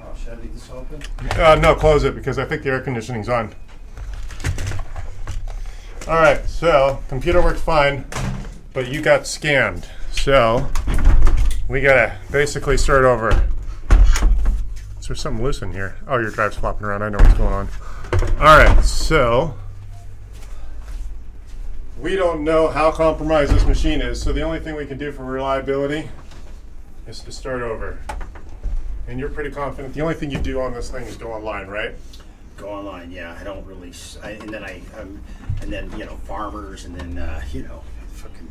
Oh, should I leave this open? No, close it because I think the air conditioning's on. All right, so computer works fine, but you got scammed. So we gotta basically start over. Is there something loose in here? Oh, your drive's flopping around. I know what's going on. All right, so we don't know how compromised this machine is, so the only thing we can do for reliability is to start over. And you're pretty confident. The only thing you do on this thing is go online, right? Go online, yeah. I don't really, and then farmers, and then fucking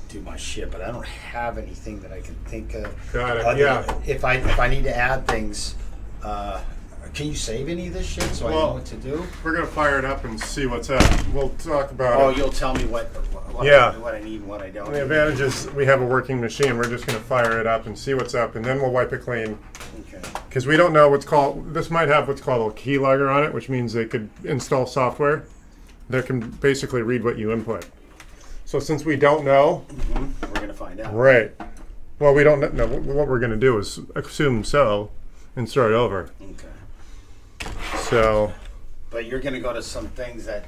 do my shit. But I don't have anything that I can think of. Got it. Yeah. If I need to add things, can you save any of this shit so I know what to do? We're gonna fire it up and see what's up. We'll talk about Oh, it. you'll tell me what Yeah. what I need and what I don't. The advantage is we have a working machine. We're just gonna fire it up and see what's up, and then we'll wipe it clean. Okay. Because we don't know what's called. This might have what's called a keylogger on it, which means they could install software that can basically read what you input. So since we don't know, We're gonna find out. right? Well, we don't know. What we're gonna do is assume so and start over. Okay. So. But you're gonna go to some things that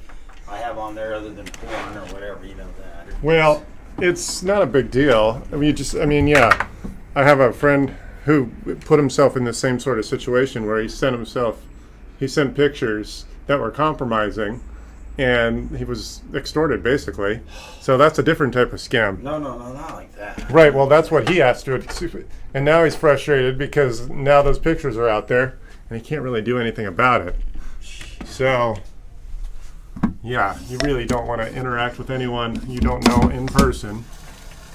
I have on there other than porn or whatever, you know that. Well, it's not a big deal. Yeah. I have a friend who put himself in the same sort of situation where he sent pictures that were compromising, and he was extorted, basically. So that's a different type of scam. No, not like that. Right, well, that's what he asked to. And now he's frustrated because now those pictures are out there, and he can't really do anything about it. So, yeah, you really don't want to interact with anyone you don't know in person.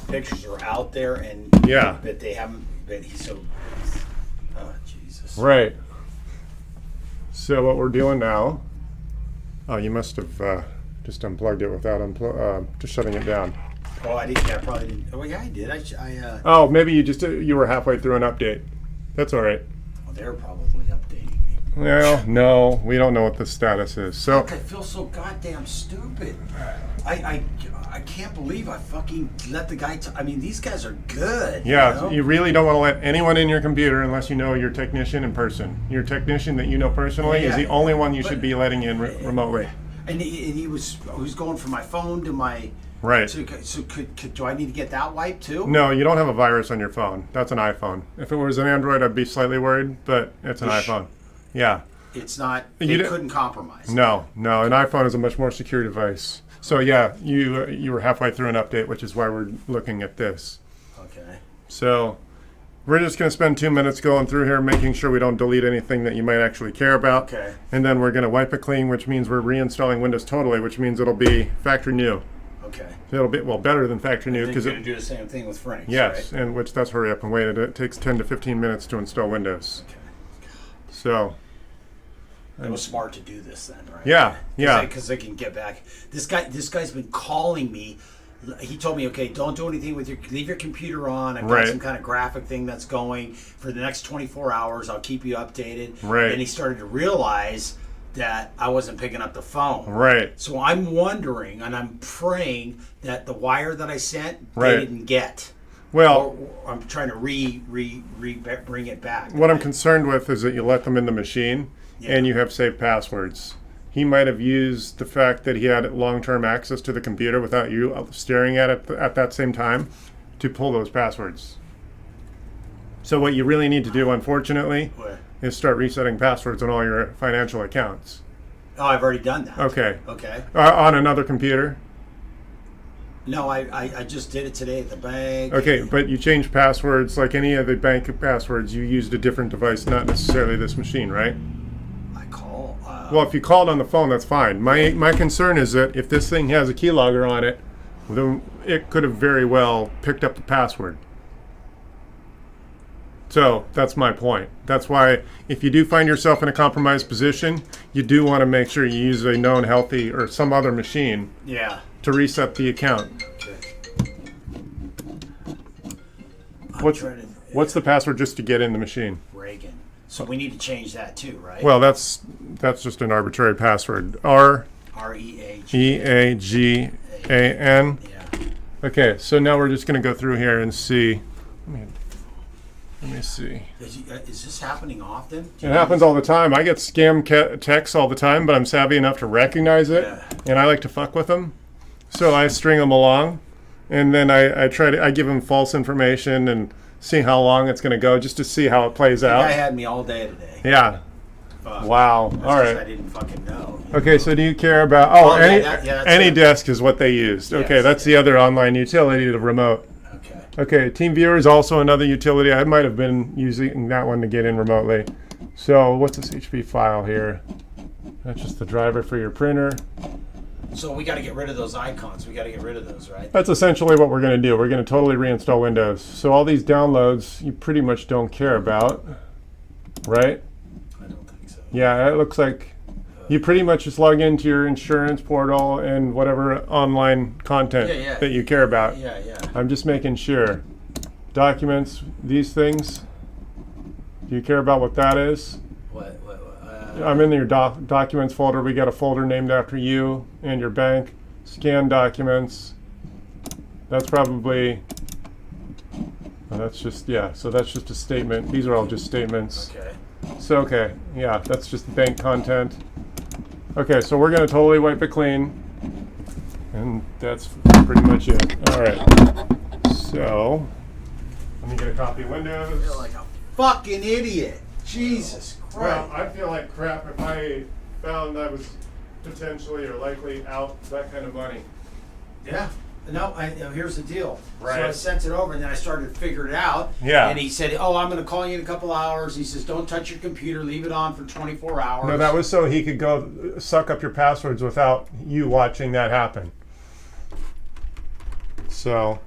Pictures are out there, and Yeah. but they haven't. But he's so. Oh Jesus! Right. So what we're doing now? Oh, you must have just unplugged it without just shutting it down. Oh, I didn't. Yeah, I probably didn't. Oh, yeah, I did. Oh, maybe you were halfway through an update. That's all right. Well, they're probably updating me. Well, no, we don't know what the status is. So Look, I feel so goddamn stupid. I can't believe I fucking let the guy. These guys are good. yeah, You you really don't want to let anyone in your computer unless you know your technician in person. Your technician that you know personally is Yeah. the only one you should be letting in remotely. And he was going from my phone to my. Right. So do I need to get that wiped too? No, you don't have a virus on your phone. That's an iPhone. If it was an Android, I'd be slightly worried, but it's an iPhone. Yeah. It's not. You They couldn't compromise. No, an iPhone is a much more secure device. So yeah, you were halfway through an update, which is why we're looking at this. Okay. So we're just going to spend 2 minutes going through here, making sure we don't delete anything that you might actually care about. Okay. And then we're going to wipe it clean, which means we're reinstalling Windows totally, which means it'll be factory new. Okay. It'll be better than factory new Because because you're going to do the same thing with Frank. yes, Right? and that's hurry up and wait. It takes 10 to 15 minutes to install Windows. Okay. So. It was smart to do this then, right? Yeah. Because they can get back. This guy's been calling me. He told me, okay, don't do anything with leave your computer on. I've got Right. some kind of graphic thing that's going for the next 24 hours. I'll keep you updated. Right. And he started to realize that I wasn't picking up the phone. Right. So I'm wondering and I'm praying that the wire that I sent Right. they didn't get. Well, Or I'm trying to bring it back. what I'm concerned with is that you let them in the machine Yeah. and you have saved passwords. He might have used the fact that he had long-term access to the computer without you staring at it at that same time to pull those passwords. So what you really need to do, unfortunately, What? is start resetting passwords on all your financial accounts. Oh, I've already done that. Okay. Okay. On another computer? No, I just did it today at the bank. Okay, but you changed passwords like any of the bank passwords. You used a different device, not necessarily this machine, right? I call. Well, if you called on the phone, that's fine. My concern is that if this thing has a keylogger on it, then it could have very well picked up the password. So that's my point. That's why if you do find yourself in a compromised position, you do want to make sure you use a known healthy or some other machine Yeah. to reset the account. Okay. What's the password just to get in the machine? Reagan? So we need to change that too, right? Well, that's just an arbitrary password. R REAG. EAGAN. Yeah. Okay, so now we're just going to go through here and see. Let me see. Is this happening often? It happens all the time. I get scam texts all the time, but I'm savvy enough to recognize it, and I like to fuck with them. So I string them along, and then I give them false information and see how long it's going to go, just to see how it plays out. The guy had me all day today. Yeah. Fuck. Wow. That's All right. I didn't fucking know. Okay, so do you care about... AnyDesk is what they used. Okay, that's the other online utility, the remote. Okay, TeamViewer is also another utility. I might have been using that one to get in remotely. So what's this HP file here? That's just the driver for your printer. So we got to get rid of those icons. We got to get rid of those, right? That's essentially what we're going to do. We're going to totally reinstall Windows. So all these downloads you pretty much don't care about, right? I don't think so. Yeah, it looks like you pretty much just log into your insurance portal and whatever online content that you care about. Yeah. I'm just making sure. Documents, these things. Do you care about what that is? What? I'm in your documents folder. We got a folder named after you and your bank. Scan documents. That's probably... Oh, that's just, so that's just a statement. These are all just statements. Okay. So, that's just bank content. Okay, so we're going to totally wipe it clean. And that's pretty much it. All right. So, let me get a copy of Windows. I feel like a fucking idiot. Jesus Christ. Well, I feel like crap if I found I was potentially or likely out that kind of money. Yeah. No, here's the deal. Right. So I sent it over, and then I started to figure it out. Yeah. And he said, I'm going to call you in a couple hours. He says, don't touch your computer. Leave it on for 24 hours. No, that was so he could go suck up your passwords without you watching that happen. So.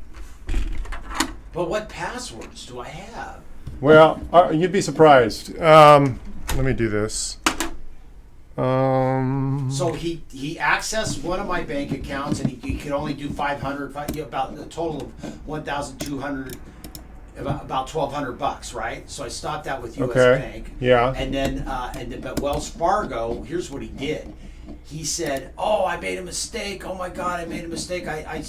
But what passwords do I have? Well, you'd be surprised. Let me do this. So he accessed one of my bank accounts, and he could only do 500, about a total of 1,200, about $1,200, right? So I stopped that with U.S. Bank. Yeah. And then, but Wells Fargo, here's what he did. He said, I made a mistake. Oh my God, I made a mistake. I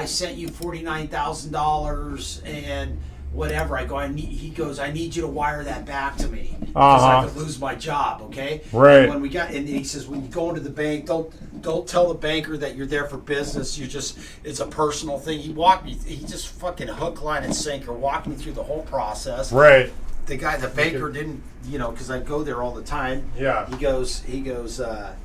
sent you $49,000 and whatever. He goes, I need you to wire that back to me because I could lose my job. Okay. Right. And and he says, when you go into the bank, don't tell the banker that you're there for business. It's a personal thing. He just fucking hook, line, and sinker walked me through the whole process. Right. The banker didn't, because I go there all the time. Yeah. He goes, he goes, let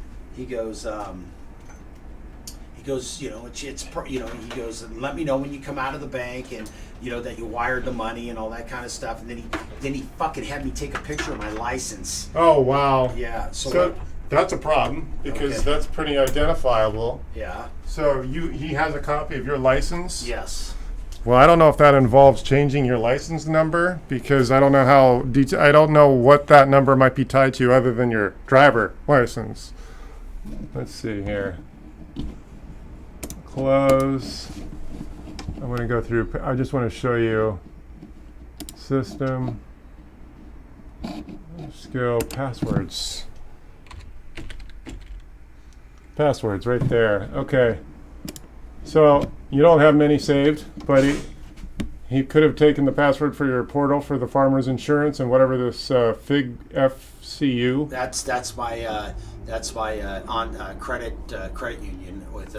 me know when you come out of the bank and, that you wired the money and all that kind of stuff. And then he fucking had me take a picture of my license. Oh, wow. Yeah. So that's a problem because that's pretty identifiable. Yeah. So he has a copy of your license? Yes. Well, I don't know if that involves changing your license number because I don't know I don't know what that number might be tied to other than your driver license. Let's see here. Close. I'm going to go through. I just want to show you system, skill, passwords. Passwords right there. Okay. So you don't have many saved, but he could have taken the password for your portal for the farmer's insurance and whatever this FIG FCU. That's my credit union with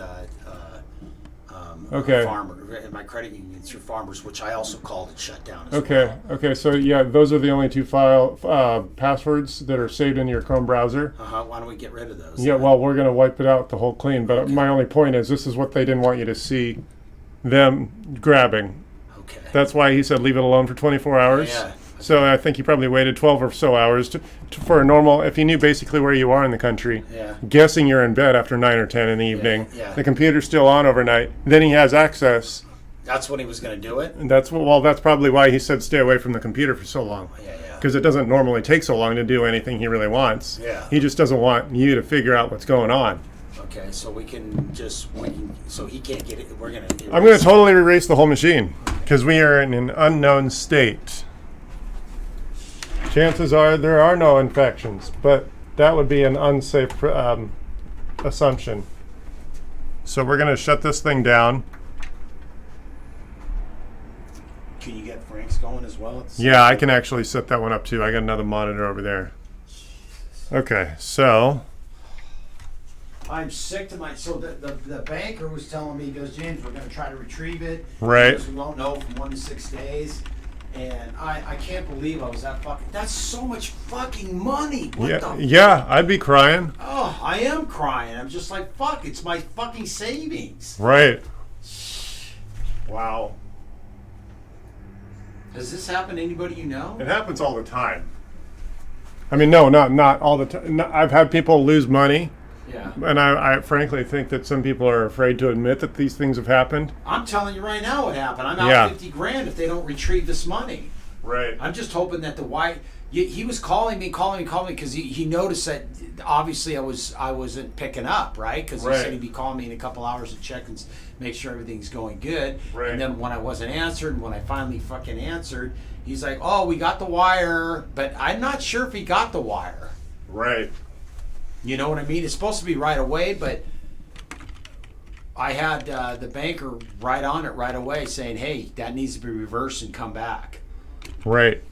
farmer. My credit union through Farmers, which I also called and shut down as well. Okay. So those are the only two passwords that are saved in your Chrome browser. Why don't we get rid of those? Yeah. Well, we're going to wipe it out the whole clean. But my only point is, this is what they didn't want you to see them grabbing. Okay. That's why he said leave it alone for 24 hours. Yeah. So I think he probably waited 12 or so hours for a normal, if he knew basically where you are in the country, guessing you're in bed after 9 or 10 in the evening, the computer's still on overnight, then he has access. That's when he was going to do it? And that's probably why he said stay away from the computer for so long. Because it doesn't normally take so long to do anything he really wants. Yeah. He just doesn't want you to figure out what's going on. Okay, so so he can't get it. I'm going to totally erase the whole machine because we are in an unknown state. Chances are there are no infections, but that would be an unsafe assumption. So we're going to shut this thing down. Can you get Frank's going as well? Yeah, I can actually set that one up too. I got another monitor over there. Okay, so I'm sick to my. So the banker was telling me, he goes, James, we're going to try to retrieve it. Right. Because we won't know from 1 to 6 days. And I can't believe I was that fucking. That's so much fucking money. What yeah, the? yeah, I'd be crying. Oh, I am crying. I'm just like, fuck. It's my fucking savings. Right. Wow. Does this happen to anybody you know? It happens all the time. I mean, no, not all the time. I've had people lose money. Yeah. And I frankly think that some people are afraid to admit that these things have happened. I'm telling you right now what happened. I'm out Yeah. 50 grand if they don't retrieve this money. Right. I'm just hoping that the white. He was calling me because he noticed that obviously I wasn't picking up, right? Because he Right. said he'd be calling me in a couple hours to check and make sure everything's going good. Right. And then when I wasn't answered, when I finally fucking answered, he's like, "Oh, we got the wire," but I'm not sure if he got the wire. Right. You know what I mean? It's supposed to be right away, but I had the banker right on it right away saying, "Hey, that needs to be reversed and come back." Right.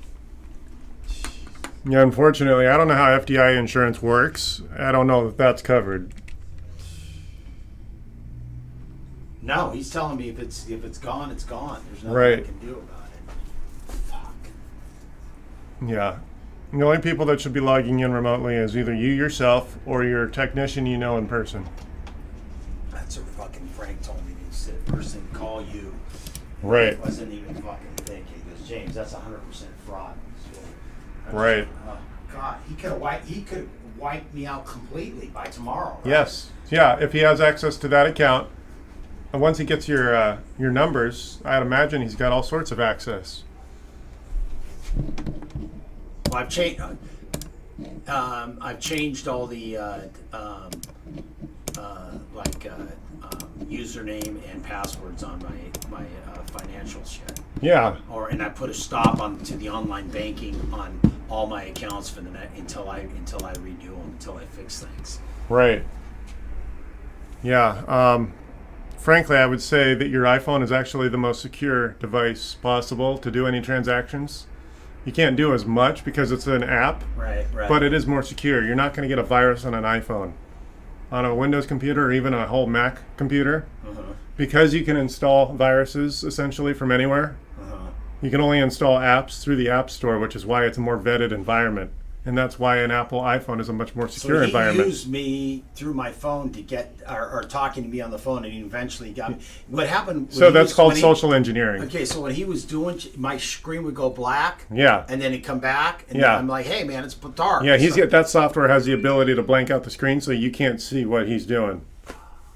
Yeah, unfortunately, I don't know how FDI insurance works. I don't know if that's covered. No, he's telling me if it's gone, it's gone. There's nothing Right. I can do about it. Fuck. Yeah. The only people that should be logging in remotely is either you yourself or your technician you know in person. That's what fucking Frank told me. He said, first thing, call you. Right. I wasn't even fucking thinking. He goes, James, that's 100% fraud. So Right. oh, God, he could have wiped me out completely by tomorrow. Right? Yes. Yeah, if he has access to that account, and once he gets your numbers, I'd imagine he's got all sorts of access. Well, I've changed. I've changed all the username and passwords on my financial shit. Yeah. And I put a stop on to the online banking on all my accounts for the net until I redo them, until I fix things. Right. Yeah. Frankly, I would say that your iPhone is actually the most secure device possible to do any transactions. You can't do as much because it's an app, Right. but it is more secure. You're not going to get a virus on an iPhone. On a Windows computer or even a whole Mac computer, because you can install viruses essentially from anywhere, you can only install apps through the App Store, which is why it's a more vetted environment. And that's why an Apple iPhone is a much more secure environment. So he used me through my phone to get, or talking to me on the phone, and he eventually got me. What happened? So that's called social engineering. Okay, so what he was doing, my screen would go black. Yeah. And then it'd come back, and Yeah. then I'm like, hey man, it's dark. Yeah, that software has the ability to blank out the screen so you can't see what he's doing.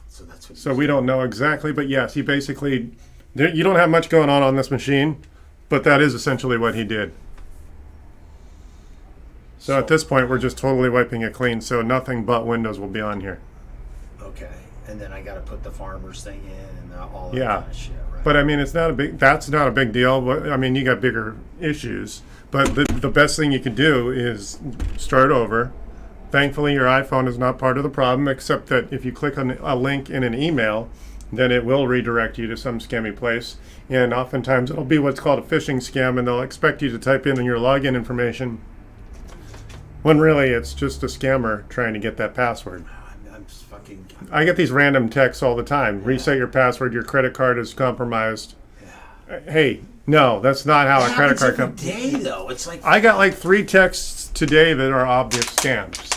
So that's what. So we don't know exactly, but yes, he basically, you don't have much going on this machine, but that is essentially what he did. So at this point, we're just totally wiping it clean, so nothing but Windows will be on here. Okay, and then I got to put the farmers thing in and all that Yeah. kind of shit, right? But I mean, that's not a big deal. I mean, you got bigger issues. But the best thing you could do is start over. Thankfully, your iPhone is not part of the problem, except that if you click on a link in an email, then it will redirect you to some scammy place. And oftentimes, it'll be what's called a phishing scam, and they'll expect you to type in your login information, when really it's just a scammer trying to get that password. I'm just fucking. I get these random texts all the time. Reset your password. Your credit card is compromised. Hey, no, that's not how a credit card comes. Day though, it's like. I got like 3 texts today that are obvious scams.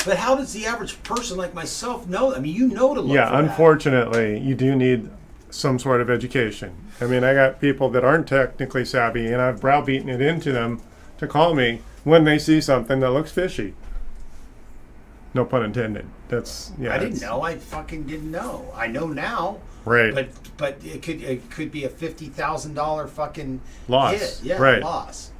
But how does the average person like myself know? I mean, you know to look Yeah, for that. unfortunately, you do need some sort of education. I mean, I got people that aren't technically savvy, and I've browbeaten it into them to call me when they see something that looks fishy. No pun intended. That's yeah. I didn't know. I fucking didn't know. I know now. Right. But it could be a $50,000 fucking Loss. hit. Yeah, Right. loss.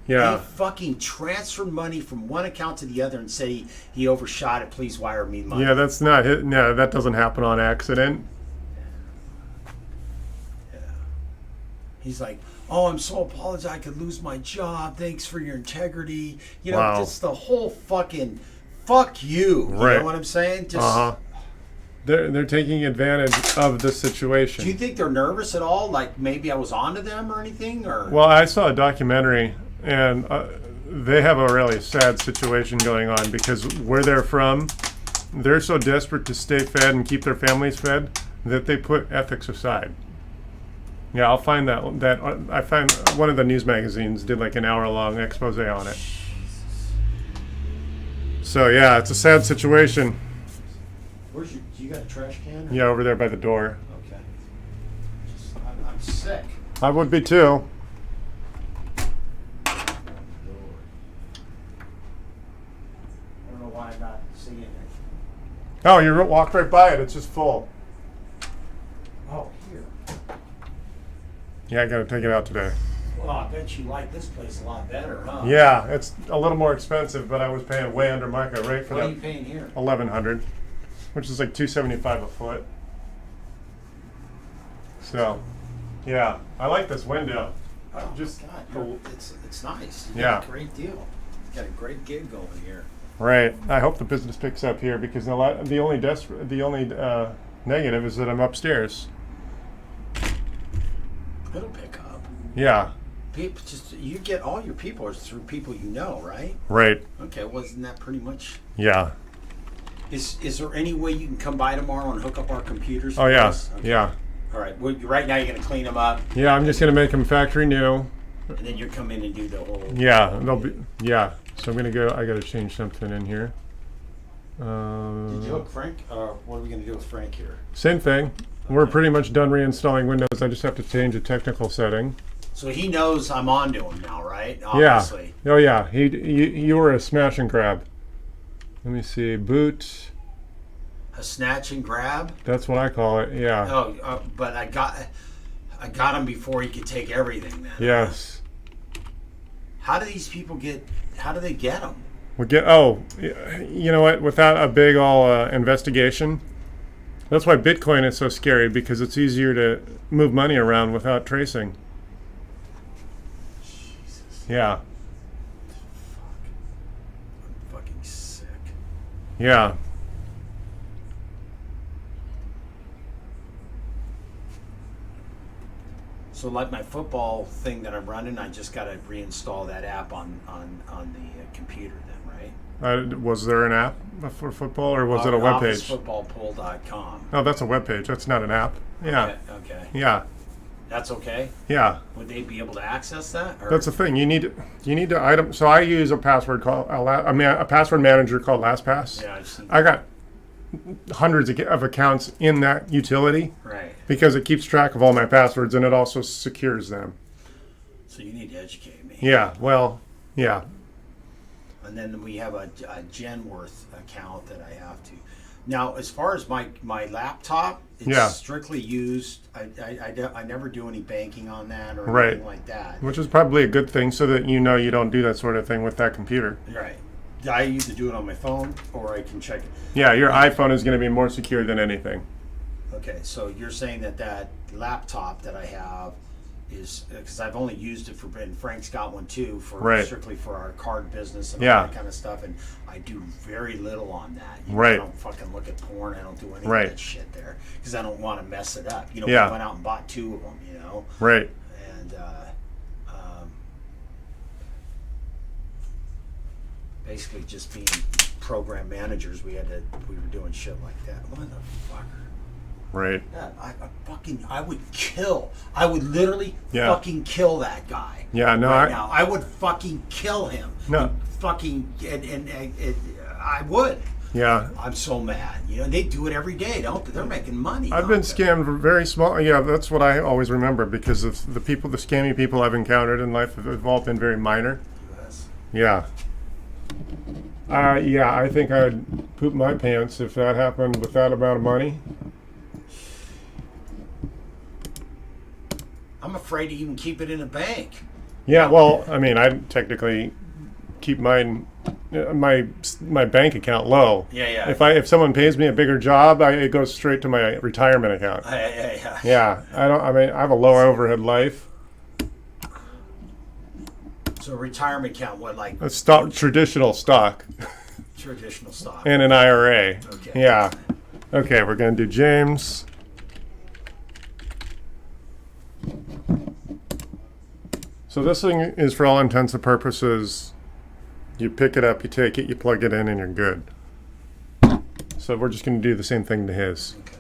Yeah. He fucking transferred money from one account to the other and said he overshot it. Please wire me money. Yeah, that's not it. No, that doesn't happen on accident. Yeah. He's like, oh, I'm so apologetic. I could lose my job. Thanks for your integrity. You know, Wow. just the whole fucking fuck you. You Right. know what I'm saying? Just Uh-huh. They're taking advantage of the situation. Do you think they're nervous at all? Like maybe I was onto them or anything? Or Well, I saw a documentary, and they have a really sad situation going on because where they're from, they're so desperate to stay fed and keep their families fed that they put ethics aside. Yeah, I'll find that I find one of the news magazines did like an hour-long expose on it. So yeah, it's a sad situation. where's you got a trash can? Or? Yeah, over there by the door. Okay. I'm sick. I would be too. I don't know why I'm not seeing it. Oh, you walked right by it. It's just full. Oh, here. Yeah, I gotta take it out today. Well, I bet you like this place a lot better, huh? Yeah, it's a little more expensive, but I was paying way under market rate for What are that. you paying here? 1,100, which is like $275 a foot. So, yeah, I like this window. Oh, Just God, it's nice. You Yeah. got a great deal. You got a great gig going here. right. I hope the business picks up here because the only negative is that I'm upstairs. It'll pick up. Yeah, People you get all your people are through people you know, right? right. Okay, wasn't that pretty much? Yeah. Is there any way you can come by tomorrow and hook up our computers? Oh for yeah, us? Okay. yeah, All right. Well, right now you're gonna clean them up, yeah. I'm just gonna make them factory new. and then you come in and do the whole. Yeah, they'll be. Yeah. So I'm gonna go. I gotta change something in here. Did you hook Frank? What are we gonna do with Frank here? Same thing. We're pretty much done reinstalling Windows. I just have to change a technical setting. So he knows I'm on to him now, right? Yeah. Obviously. Oh yeah. You were a smash and grab. Let me see. Boot. A snatch and grab. That's what I call it. Yeah. Oh, but I got him before he could take everything. Then. Yes. How do these people get? How do they get them? We get. Oh, you know what? Without a big investigation. That's why Bitcoin is so scary because it's easier to move money around without tracing. Jesus. Yeah. I'm fucking sick. Yeah. So like my football thing that I'm running, I just got to reinstall that app on the computer then, right? Was there an app for football, or was it a web page? OfficeFootballPool.com. Oh, that's a web page. That's not an app. Yeah. Okay. Yeah. That's okay. Yeah. Would they be able to access that? Or? That's the thing. You need to item. So I use a password a password manager called LastPass. Yeah, I've seen I got hundreds of accounts in that utility right. because it keeps track of all my passwords and it also secures them. So you need to educate me. Yeah. Well. Yeah. And then we have a Genworth account that I have to. Now, as far as my laptop, it's Yeah. strictly used. I never do any banking on that or Right. anything like that. Which is probably a good thing, so that you don't do that sort of thing with that computer. Right. I either do it on my phone or I can check it. Yeah, your iPhone is going to be more secure than anything. Okay, so you're saying that laptop that I have is because I've only used it and Frank's got one too for Right. strictly for our card business and Yeah. all that kind of stuff, and I do very little on that. Right. I don't fucking look at porn. I don't do any Right. of that shit there because I don't want to mess it up. Yeah. We went out and bought 2 of them. Right. And basically just being program managers, we were doing shit like that. Motherfucker. Right. Yeah, I would literally Yeah. fucking kill that guy. Yeah, no, right now. I would fucking kill him. No. I would. Yeah. I'm so mad. They do it every day, don't they? They're making money. I've don't been they? scammed very small. Yeah, that's what I always remember because of the scammy people I've encountered in life have all been very minor. Yes. Yeah. Yeah, I think I'd poop my pants if that happened with that amount of money. I'm afraid to even keep it in a bank. Yeah, well, I mean, I technically keep my bank account low. Yeah. If someone pays me a bigger job, it goes straight to my retirement account. Yeah. Yeah, I have a low overhead life. So retirement account, what, like A traditional stock traditional stock? and an IRA. Okay. Yeah. Okay, we're going to do James. So this thing is, for all intents and purposes, you pick it up, you take it, you plug it in, and you're good. So we're just going to do the same thing to his. Okay.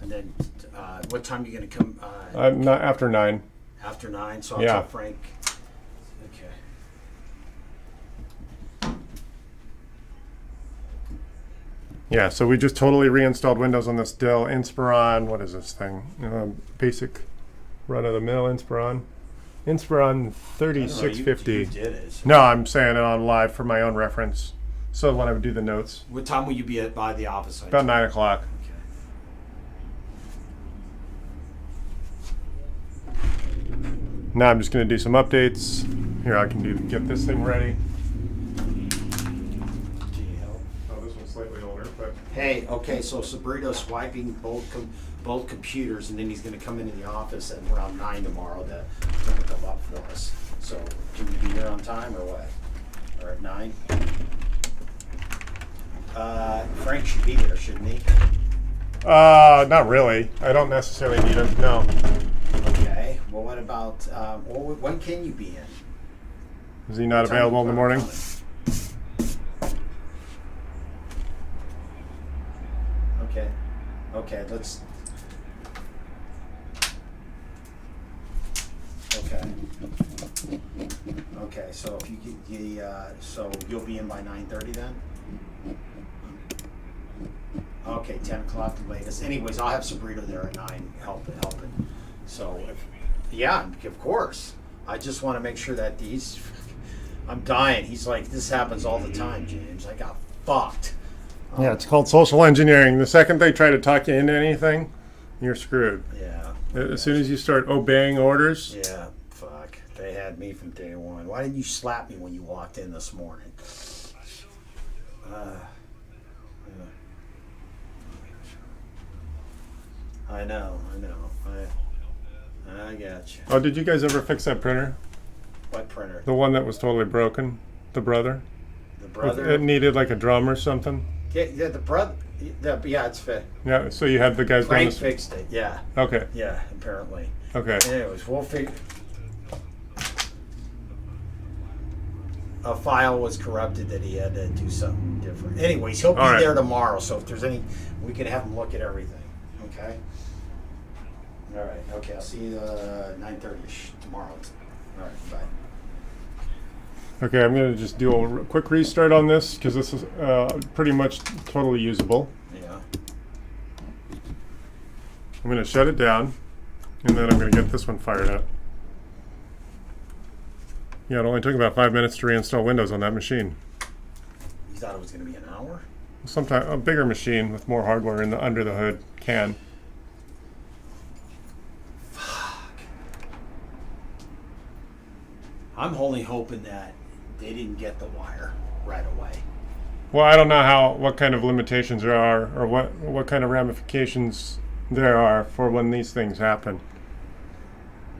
And then, what time are you going to come? Not after 9. After 9, so I'll Yeah. tell Frank. Okay. Yeah, so we just totally reinstalled Windows on this Dell Inspiron. What is this thing? Basic run-of-the-mill Inspiron. Inspiron 3650. You did it. So. No, I'm saying it on live for my own reference. So when I would do the notes. What time will you be by the office? About 9 o'clock. Okay. Now I'm just going to do some updates. Here, I can get this thing ready. Oh, this one's slightly older, but Hey, okay, so Sabrito's swiping both computers, and then he's going to come into the office at around 9 tomorrow to hook them up for us. So, can you be there on time or what? Or at 9? Frank should be there, shouldn't he? not really. I don't necessarily need him. No. Okay. Well, what about when can you be in? Is he not What time available in you the morning? coming? Okay. Okay. Let's. Okay. Okay. So if you so you'll be in by 9:30 then. Okay, 10 o'clock the latest. Anyways, I'll have Sabrito there at 9 helping. So, yeah, of course. I just want to make sure that I'm dying. He's like, this happens all the time, James. I got fucked. Yeah, it's called social engineering. The second they try to talk you into anything, you're screwed. Yeah. As soon as you start obeying orders. Yeah, fuck. They had me from day one. Why didn't you slap me when you walked in this morning? I know. I got you. Oh, did you guys ever fix that printer? What printer? The one that was totally broken? The brother? The brother? It needed like a drum or something? Yeah, the brother. Yeah, it's fit. Yeah, so you had the guys Frank down fixed it, yeah. Okay, Yeah, apparently. okay. Anyways, we'll figure. A file was corrupted that he had to do something different. Anyways, he'll be All right. there tomorrow, so if there's any, we can have him look at everything. Okay? All right, okay, I'll see you 9:30ish tomorrow. All right, bye. Okay, I'm going to just do a quick restart on this because this is pretty much totally usable. Yeah. I'm going to shut it down, and then I'm going to get this one fired up. Yeah, it only took about 5 minutes to reinstall Windows on that machine. You thought it was going to be an hour? Sometimes a bigger machine with more hardware under the hood can. I'm only hoping that they didn't get the wire right away. Well, I don't know what kind of limitations there are, or what kind of ramifications there are for when these things happen.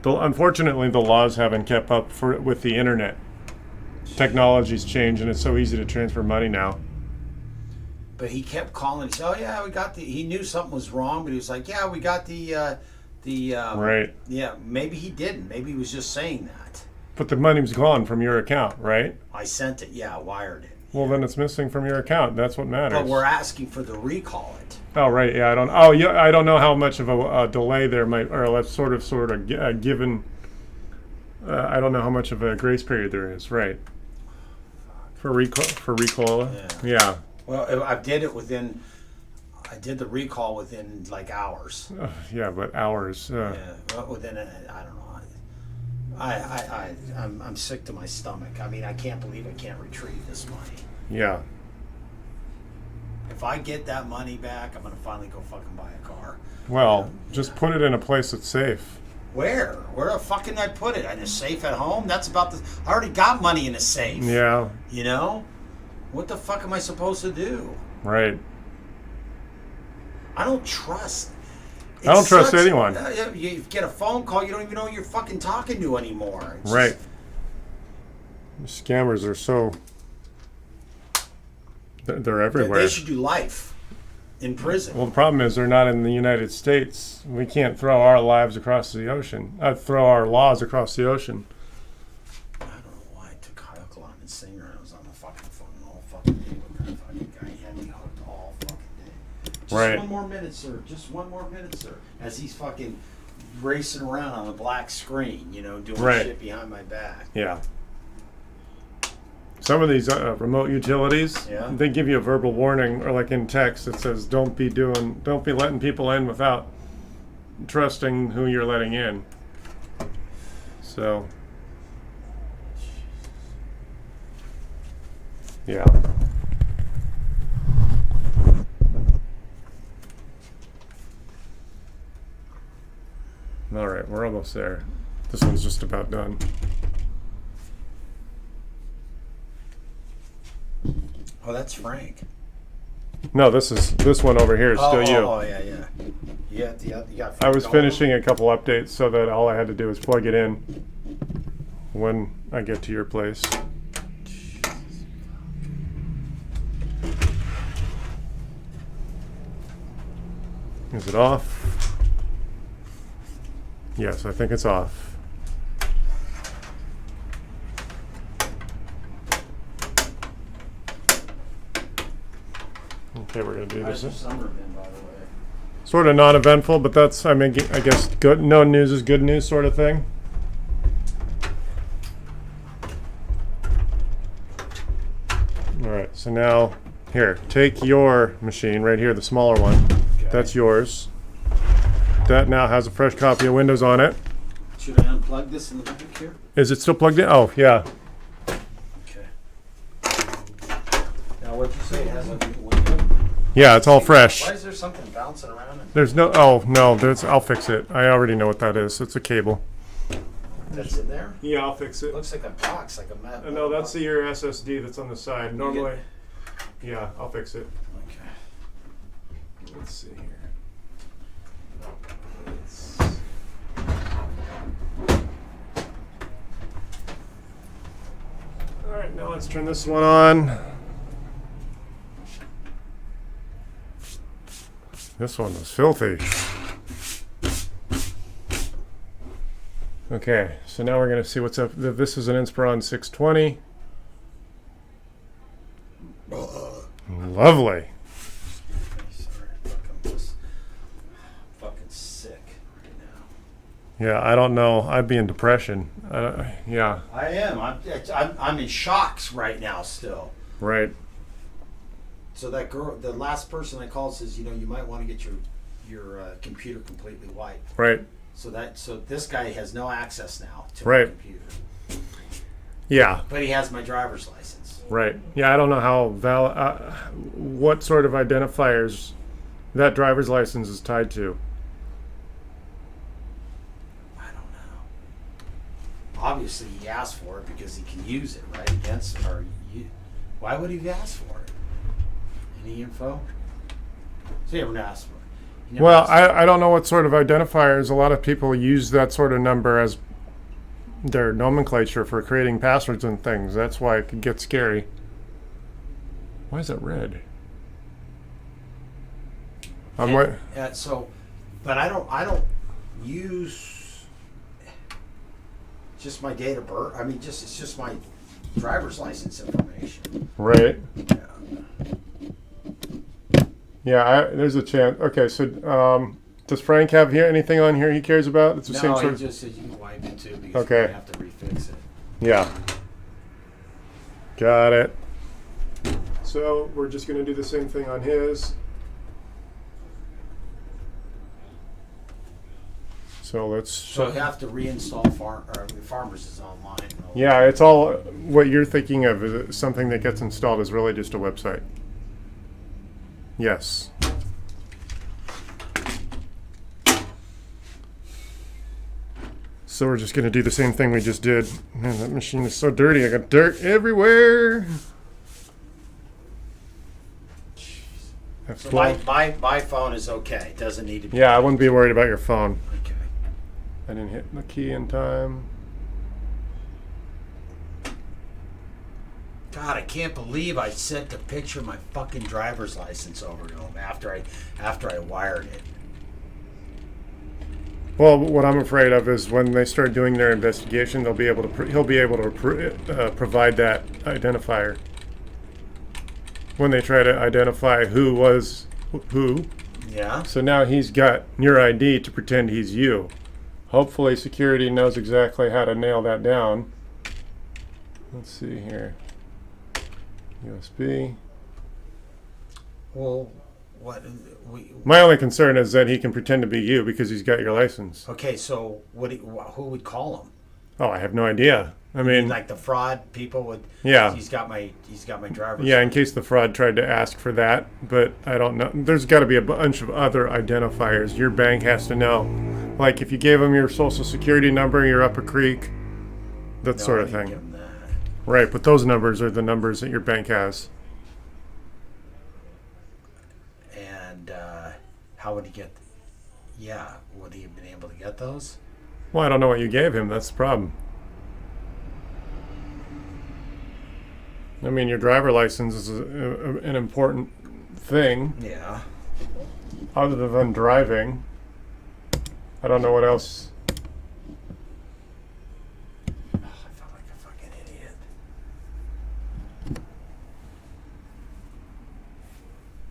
Unfortunately, the laws haven't kept up with the internet. Technology's changed, and it's so easy to transfer money now. But he kept calling. He said, "Oh yeah, we got the." He knew something was wrong, but he was like, "Yeah, we got the." Right. Yeah, maybe he didn't. Maybe he was just saying that. But the money's gone from your account, right? I sent it. Yeah, I wired it. Well, then it's missing from your account. That's what matters. But we're asking for the recall it. Oh, right. Yeah, I don't. Oh, yeah. I don't know how much of a delay there might, or that's sort of given. I don't know how much of a grace period there is. Right. For recall. Yeah. Well, I did it within. I did the recall within like hours. Yeah, but hours. Yeah, well, within I don't know. I'm sick to my stomach. I mean, I can't believe I can't retrieve this money. Yeah. If I get that money back, I'm gonna finally go fucking buy a car. Well, just put it in a place that's safe. Where? Where the fuck can I put it? In a safe at home? That's about the. I already got money in a safe. Yeah. You know? What the fuck am I supposed to do? Right. I don't trust. I don't trust anyone. You get a phone call, you don't even know who you're fucking talking to anymore. It's Right. Scammers are so. They're everywhere. They should do life. in prison. Well, the problem is they're not in the United States. We can't throw our lives across the ocean. Throw our laws across the ocean. I don't know why I took Kyle and Singer and I was on the fucking phone all fucking day with that fucking guy. He had me hooked all fucking day. Just Right. 1 more minute, sir. Just 1 more minute, sir. As he's fucking racing around on a black screen, you know, doing Right. shit behind my back. Yeah. Some of these remote utilities, Yeah. they give you a verbal warning, or like in text, it says, don't be letting people in without trusting who you're letting in. So, yeah. All right, we're almost there. This one's just about done. Oh, that's Frank. No, this one over here is still you. Oh, yeah, yeah. You got I Frank was going? finishing a couple updates so that all I had to do was plug it in when I get to your place. Is it off? Yes, I think it's off. Okay, we're gonna do How's this. your summer been, by the way? Sort of non-eventful, but that's, I mean, I guess good. No news is good news, sort of thing. All right, so now here, take your machine right here, the smaller one. Okay. That's yours. That now has a fresh copy of Windows on it. Should I unplug this in the back here? Is it still plugged in? Oh, yeah. Okay. Now, what'd you say? It has a window? Yeah, it's all fresh. Why is there something bouncing around? There's no, oh, no, I'll fix it. I already know what that is. It's a cable. That's in there? Yeah, I'll fix it. It looks like a box, like a metal. No, that's your SSD that's on the side. Normally, yeah, I'll fix it. Okay. Let's see here. All right, now let's turn this one on. This one was filthy. Okay, so now we're going to see what's up. This is an Inspiron 620. Lovely. Sorry, fuck, I'm just fucking sick right now. Yeah, I don't know. I'd be in depression. Yeah, I am. I'm in shocks right now still. right. So that girl, the last person I called says, you know, you might want to get your computer completely wiped. Right. So this guy has no access now to Right. my computer. Yeah, But he has my driver's license. right. Yeah, I don't know how what sort of identifiers that driver's license is tied to. I don't know. Obviously, he asked for it because he can use it, right? Why would he ask for it? Any info? So he never asked for it. He never Well, asked for it. I don't know what sort of identifiers. A lot of people use that sort of number as their nomenclature for creating passwords and things. That's why it could get scary. Why is it red? I'm wait. But I don't use just my date of birth. I mean, it's just my driver's license information. Right. Yeah. Yeah, there's a chance. Okay, so does Frank have anything on here he cares about? It's the same No, sort he of. just said you can wipe it too because Okay. we have to refix it. Yeah. Got it. So we're just going to do the same thing on his. So let's. So you have to reinstall Farmers is online. Yeah, it's all what you're thinking of is something that gets installed is really just a website. Yes. So we're just going to do the same thing we just did. Man, that machine is so dirty. I got dirt everywhere. That's So slow. my phone is okay. It doesn't need to be. Yeah, I wouldn't be worried about your phone. Okay. I didn't hit the key in time. God, I can't believe I sent a picture of my fucking driver's license over to him after I wired it. Well, what I'm afraid of is when they start doing their investigation, he'll be able to provide that identifier. When they try to identify who was who. Yeah. So now he's got your ID to pretend he's you. Hopefully security knows exactly how to nail that down. Let's see here. USB. Well, My only concern is that he can pretend to be you because he's got your license. Okay, so who would call him? Oh, I have no idea. I mean, like the fraud people would. Yeah. He's got my driver's. Yeah, in case the fraud tried to ask for that, but I don't know. There's got to be a bunch of other identifiers your bank has to know. Like if you gave them your social security number, you're up a creek, that sort of thing. Give him that. Right, but those numbers are the numbers that your bank has. And how would he get? Yeah, would he have been able to get those? Well, I don't know what you gave him. That's the problem. I mean, your driver license is an important thing. Yeah. Other than driving, I don't know what else. Oh, I felt like a fucking idiot.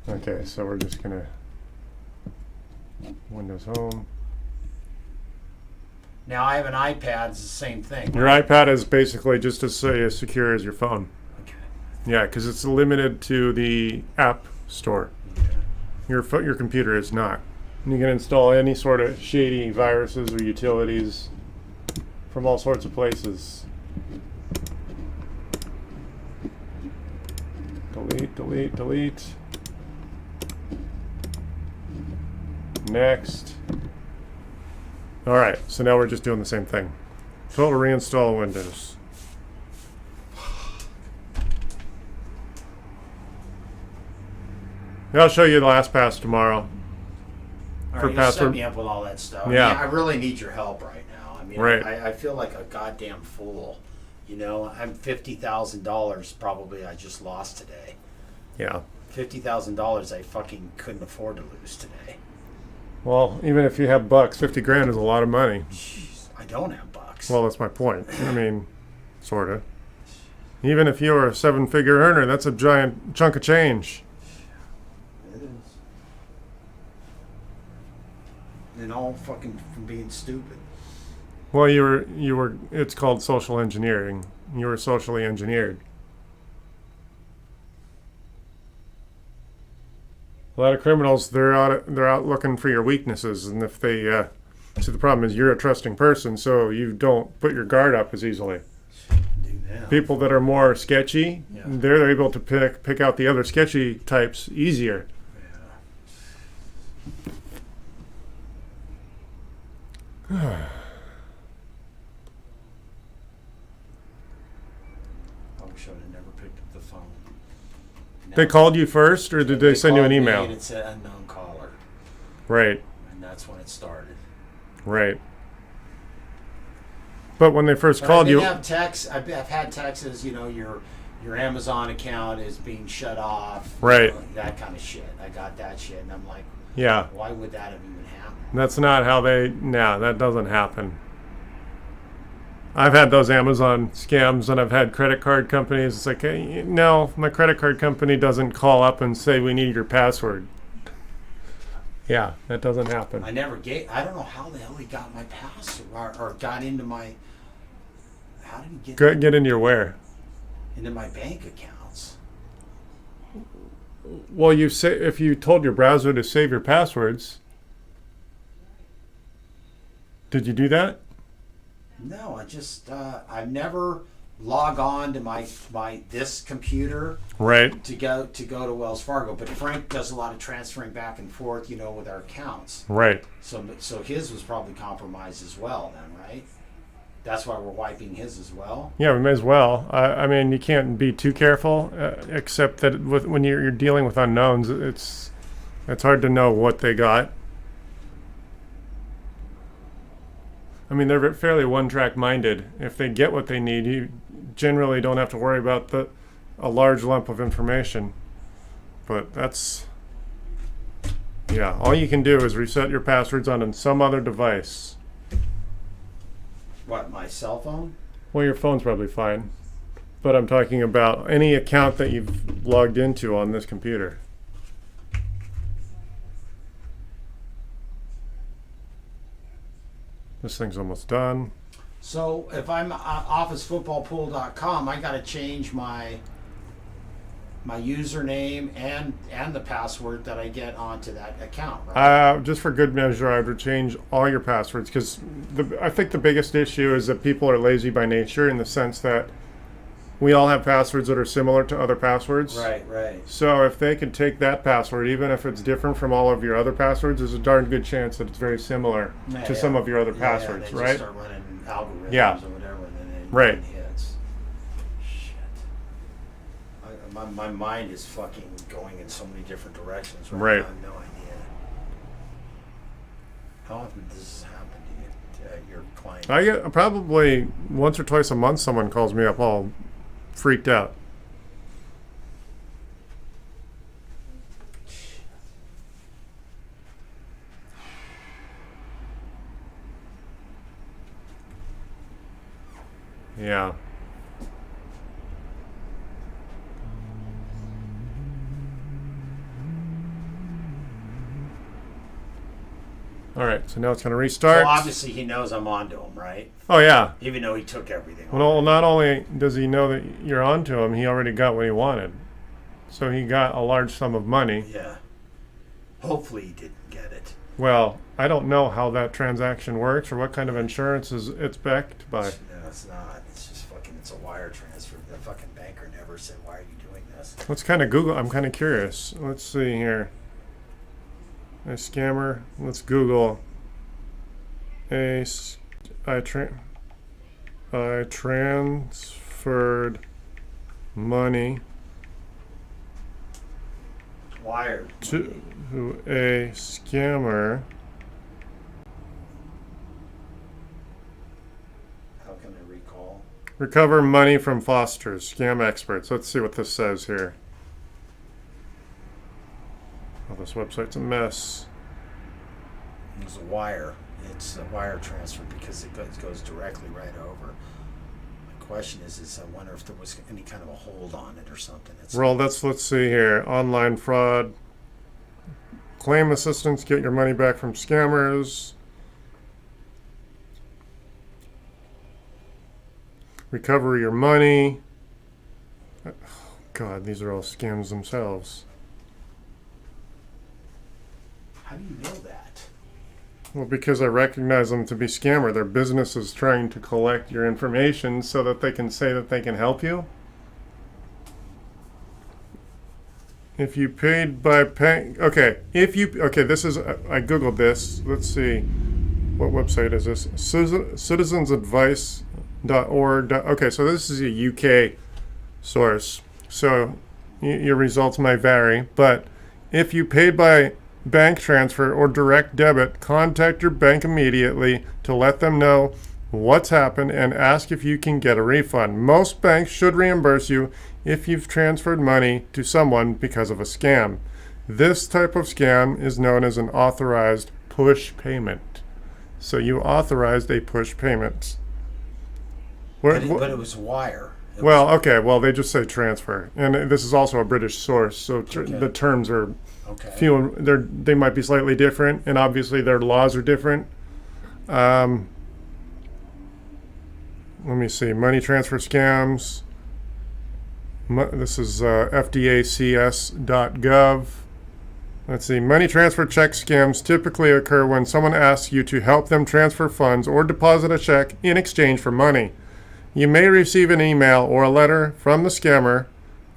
Okay, so we're just gonna Windows Home. Now I have an iPad. It's the same thing. Your iPad is basically just as secure as your phone. Okay. Yeah, because it's limited to the App Store. Okay. Your computer is not. And you can install any sort of shady viruses or utilities from all sorts of places. Delete, delete, delete. Next. All right, so now we're just doing the same thing. Total reinstall Windows. Yeah, I'll show you the LastPass tomorrow. All For right, you set password- me up with all that stuff. Yeah. I really need your help right now. I mean, Right. I feel like a goddamn fool. You know, I'm $50,000 probably I just lost today. Yeah. $50,000 I fucking couldn't afford to lose today. Well, even if you have bucks, 50 grand is a lot of money. Jeez, I don't have bucks. Well, that's my point. I mean, sort of. Even if you're a 7-figure earner, that's a giant chunk of change. It is. And all fucking from being stupid. Well, it's called social engineering. You were socially engineered. A lot of criminals, they're out looking for your weaknesses, and if they see, the problem is you're a trusting person, so you don't put your guard up as easily. Do now. People that are more sketchy, Yeah. they're able to pick out the other sketchy types easier. Yeah. I wish I'd have never picked up the phone. They called you first, or did they send you an called me email? And it said unknown caller, Right, and that's when it started. right. But when they first But called I you, did have texts. I've had texts. You know, your Amazon account is being shut off. Right. You know, that kind of shit. I got that shit, and I'm like, yeah, why would that have even happened? that's not how no, that doesn't happen. I've had those Amazon scams, and I've had credit card companies. It's like, hey, no, my credit card company doesn't call up and say we need your password. Yeah, that doesn't happen. I don't know how the hell he got my password or got into my. How did he Get into your where? into my bank accounts? Well, if you told your browser to save your passwords, did you do that? No, I've never log on to my this computer Right. to go to Wells Fargo. But Frank does a lot of transferring back and forth, you know, with our accounts. Right. So his was probably compromised as well, then, right? That's why we're wiping his as well. Yeah, we may as well. I mean, you can't be too careful, except that when you're dealing with unknowns, it's hard to know what they got. I mean, they're fairly one-track minded. If they get what they need, you generally don't have to worry about a large lump of information. But that's, yeah, all you can do is reset your passwords on some other device. What, my cell phone? Well, your phone's probably fine. But I'm talking about any account that you've logged into on this computer. This thing's almost done. So if I'm officefootballpool.com, I got to change my username and the password that I get onto that account, right? Just for good measure, I would change all your passwords because I think the biggest issue is that people are lazy by nature in the sense that we all have passwords that are similar to other passwords. Right. So if they could take that password, even if it's different from all of your other passwords, there's a darn good chance that it's very similar to some of your other passwords, they right? Just start running algorithms Yeah. or whatever, and then Right. it hits. Shit. My mind is fucking going in so many different directions right now. I have no idea. How often does this happen to you, your client? I get probably once or twice a month someone calls me up all freaked out. Yeah. All right, so now it's going to restart. So obviously he knows I'm onto him, right? Oh, yeah. Even though he took everything. Well, not only does he know that you're onto him, he already got what he wanted. So he got a large sum of money. Yeah. Hopefully he didn't get it. Well, I don't know how that transaction works or what kind of insurance it's backed by. No, it's not. It's just fucking, it's a wire transfer. The fucking banker never said, why are you doing this? Let's kind of Google. I'm kind of curious. Let's see here. A scammer. Let's Google. I transferred money Wired. to a scammer. How can I recall? Recover money from Foster's. Scam experts. Let's see what this says here. Oh, this website's a mess. It's a wire. It's a wire transfer because it goes directly right over. My question is I wonder if there was any kind of a hold on it or something. Well, let's see here. Online fraud. Claim assistance. Get your money back from scammers. Recover your money. Oh, God, these are all scams themselves. How do you know that? Well, because I recognize them to be scammer. Their business is trying to collect your information so that they can say that they can help you. If you paid by paying, okay, this is, I Googled this. Let's see, what website is this? Citizensadvice.org. Okay, so this is a UK source. So your results might vary, but if you paid by bank transfer or direct debit, contact your bank immediately to let them know what's happened and ask if you can get a refund. Most banks should reimburse you if you've transferred money to someone because of a scam. This type of scam is known as an authorized push payment. So you authorized a push payment. But it was wire. Well, they just say transfer. And this is also a British source, so the terms are few. They might be slightly different, and obviously their laws are different. Let me see. Money transfer scams. This is fdacs.gov. Let's see. Money transfer check scams typically occur when someone asks you to help them transfer funds or deposit a check in exchange for money. You may receive an email or a letter from the scammer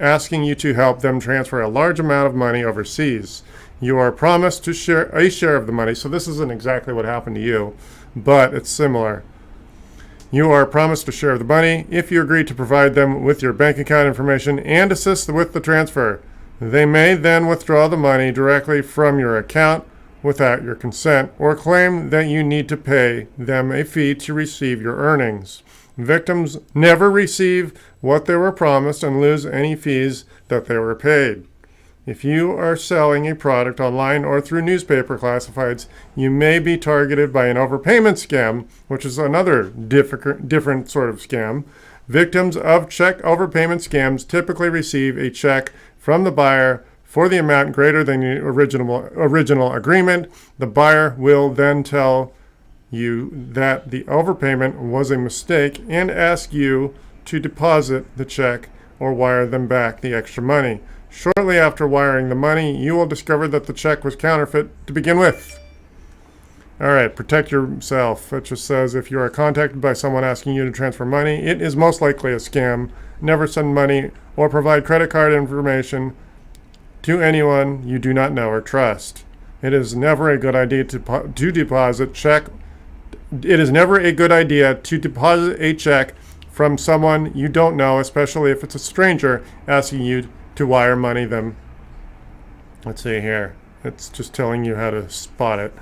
asking you to help them transfer a large amount of money overseas. You are promised to share a share of the money. So this isn't exactly what happened to you, but it's similar. You are promised a share of the money if you agree to provide them with your bank account information and assist with the transfer. They may then withdraw the money directly from your account without your consent or claim that you need to pay them a fee to receive your earnings. Victims never receive what they were promised and lose any fees that they were paid. If you are selling a product online or through newspaper classifieds, you may be targeted by an overpayment scam, which is another different sort of scam. Victims of check overpayment scams typically receive a check from the buyer for the amount greater than the original agreement. The buyer will then tell you that the overpayment was a mistake and ask you to deposit the check or wire them back the extra money. Shortly after wiring the money, you will discover that the check was counterfeit to begin with. All right, protect yourself. It just says if you are contacted by someone asking you to transfer money, it is most likely a scam. Never send money or provide credit card information to anyone you do not know or trust. It is never a good idea to deposit check. It is never a good idea to deposit a check from someone you don't know, especially if it's a stranger asking you to wire money them. Let's see here. It's just telling you how to spot it.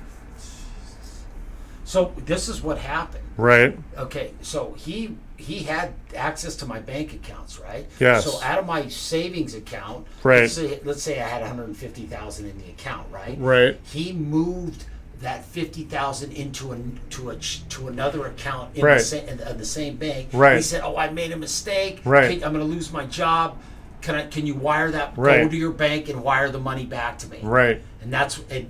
So this is what happened. Right. Okay, so he had access to my bank accounts, right? Yes. So out of my savings account, Right. let's say I had 150,000 in the account, right? Right. He moved that 50,000 into another account in Right. the same bank. Right. He said, "Oh, I made a mistake. Right. I'm going to lose my job. Can you wire that? Right. Go to your bank and wire the money back to me." Right. And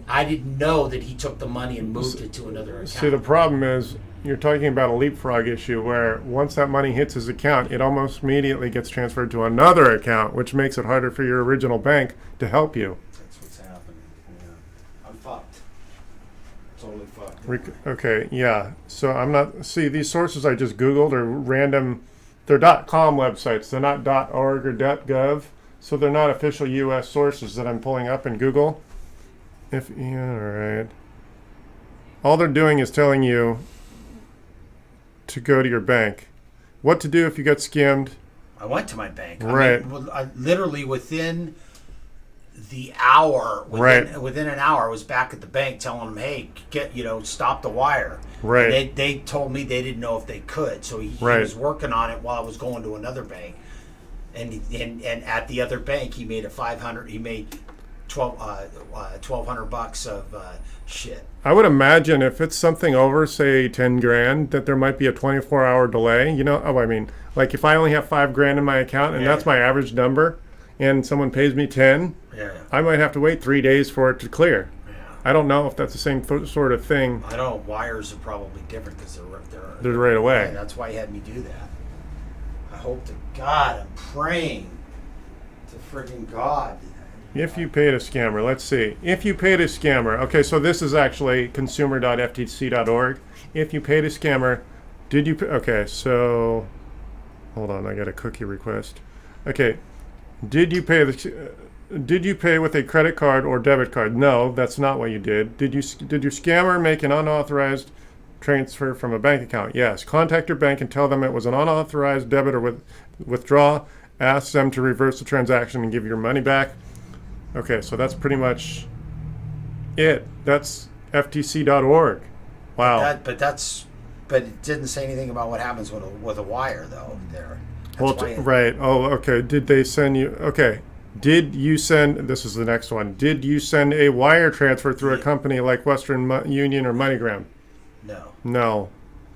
I didn't know that he took the money and moved it to another account. See, the problem is you're talking about a leapfrog issue where once that money hits his account, it almost immediately gets transferred to another account, which makes it harder for your original bank to help you. That's what's happening. Yeah. I'm fucked. Totally fucked. Okay, yeah. So I'm not. See, these sources I just Googled are random. They're .com websites. They're not .org or .gov. So they're not official U.S. sources that I'm pulling up in Google. All right. All they're doing is telling you to go to your bank. What to do if you get scammed. I went to my bank. Right. I literally within the hour, within an hour, I was back at the bank telling them, "Hey, stop the wire." Right. And they told me they didn't know if they could, so he was working on it while I was going to another bank, and at the other bank he made He made $1,200 of shit. I would imagine if it's something over, say, 10 grand, that there might be a 24-hour delay. Like if I only have 5 grand in my account and that's my average number, and someone pays me 10, I might have to wait 3 days for it to clear. Yeah. I don't know if that's the same sort of thing. I don't know. Wires are probably different because they're right away. Yeah, that's why he had me do that. I hope to God, I'm praying to friggin' God. If you paid a scammer, let's see. If you paid a scammer, okay, so this is actually consumer.ftc.org. If you paid a scammer, okay, so, hold on, I got a cookie request. Okay, did you pay with a credit card or debit card? No, that's not what you did. Did your scammer make an unauthorized transfer from a bank account? Yes. Contact your bank and tell them it was an unauthorized debit or withdraw. Ask them to reverse the transaction and give your money back. Okay, so that's pretty much it. That's ftc.org. Wow. But it didn't say anything about what happens with a wire though. There. Right. Oh, okay. Did they send you? Okay. Did you send? This is the next one. Did you send a wire transfer through a company like Western Union or MoneyGram? No. No.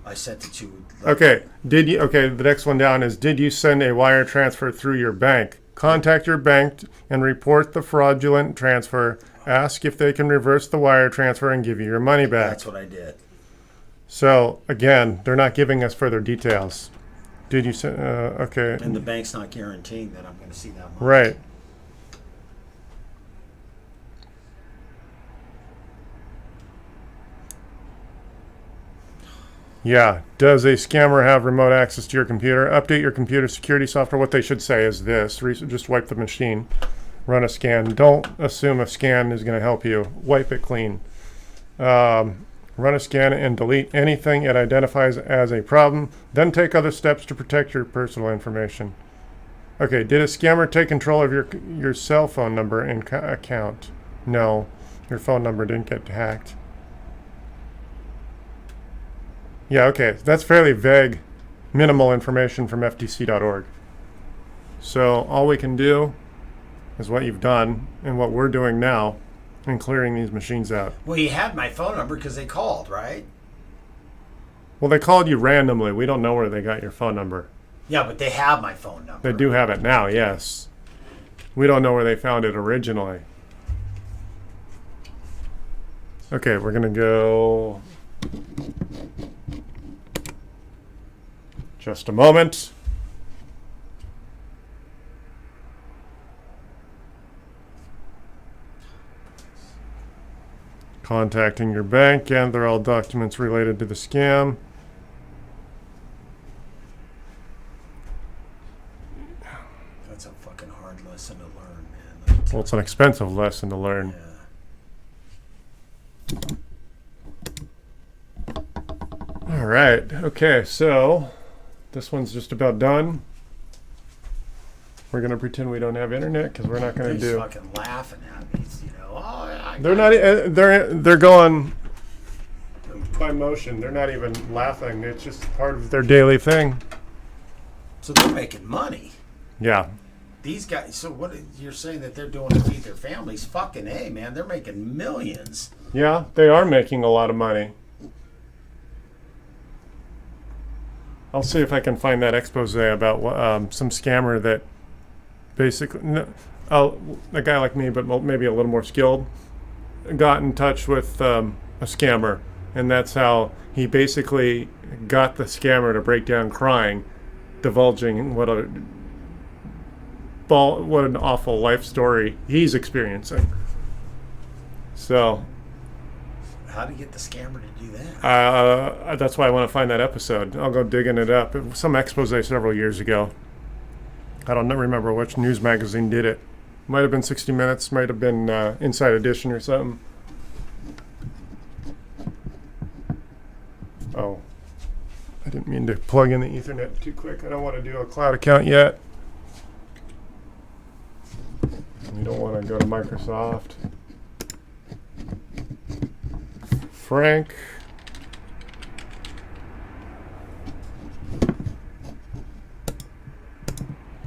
I sent it to. Okay. Did you? Okay. The next one down is: did you send a wire transfer through your bank? Contact your bank and report the fraudulent transfer. Ask if they can reverse the wire transfer and give you your money back. That's what I did. So again, they're not giving us further details. Did you send? Okay. And the bank's not guaranteeing that I'm going to see that money. Right. Yeah. Does a scammer have remote access to your computer? Update your computer security software. What they should say is this. Just wipe the machine. Run a scan. Don't assume a scan is going to help you. Wipe it clean. Run a scan and delete anything it identifies as a problem. Then take other steps to protect your personal information. Okay. Did a scammer take control of your cell phone number and account? No. Your phone number didn't get hacked. Yeah, okay. That's fairly vague. minimal information from FTC.org. So all we can do is what you've done and what we're doing now in clearing these machines out. Well, you had my phone number because they called, right? Well, they called you randomly. We don't know where they got your phone number. Yeah, but they have my phone number. They do have it now, yes. We don't know where they found it originally. Okay, we're going to go... Just a moment. Contacting your bank, gather all documents related to the scam. That's a fucking hard lesson to learn, man. Well, it's an expensive lesson to learn. Yeah. All right. Okay, so this one's just about done. We're going to pretend we don't have internet because we're not going to He's do... fucking laughing at me, you know. Oh, yeah, They're not. They're going by motion. They're not even laughing. It's just part of their daily thing. So they're making money. Yeah. These guys. So what you're saying that they're doing to feed their families? Fucking A, man. They're making millions. Yeah, they are making a lot of money. I'll see if I can find that expose about some scammer that basically, a guy like me, but maybe a little more skilled, got in touch with a scammer, and that's how he basically got the scammer to break down crying, divulging what an awful life story he's experiencing. So how to get the scammer to do that? that's why I want to find that episode. I'll go digging it up. It was some expose several years ago. I don't remember which news magazine did it. Might have been 60 Minutes, might have been Inside Edition or something. Oh, I didn't mean to plug in the Ethernet too quick. I don't want to do a cloud account yet. We don't want to go to Microsoft. Frank.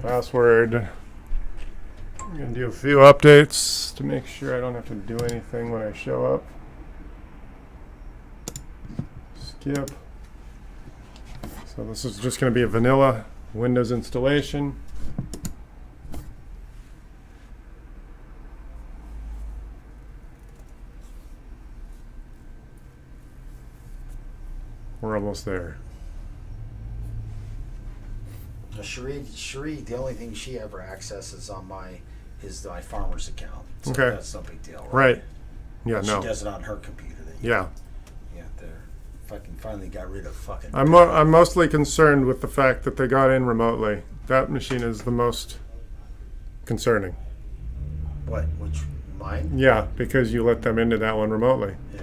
Password. I'm going to do a few updates to make sure I don't have to do anything when I show up. Skip. So this is just going to be a vanilla Windows installation. We're almost there. Cherie, the only thing she ever accesses on my farmer's account. So Okay. that's no big deal, Right. Yeah, But no. She does it on her computer. Yeah. They're fucking finally got rid of fucking. I'm mostly concerned with the fact that they got in remotely. That machine is the most concerning. What? Which mine? Yeah, because you let them into that one remotely. Yeah.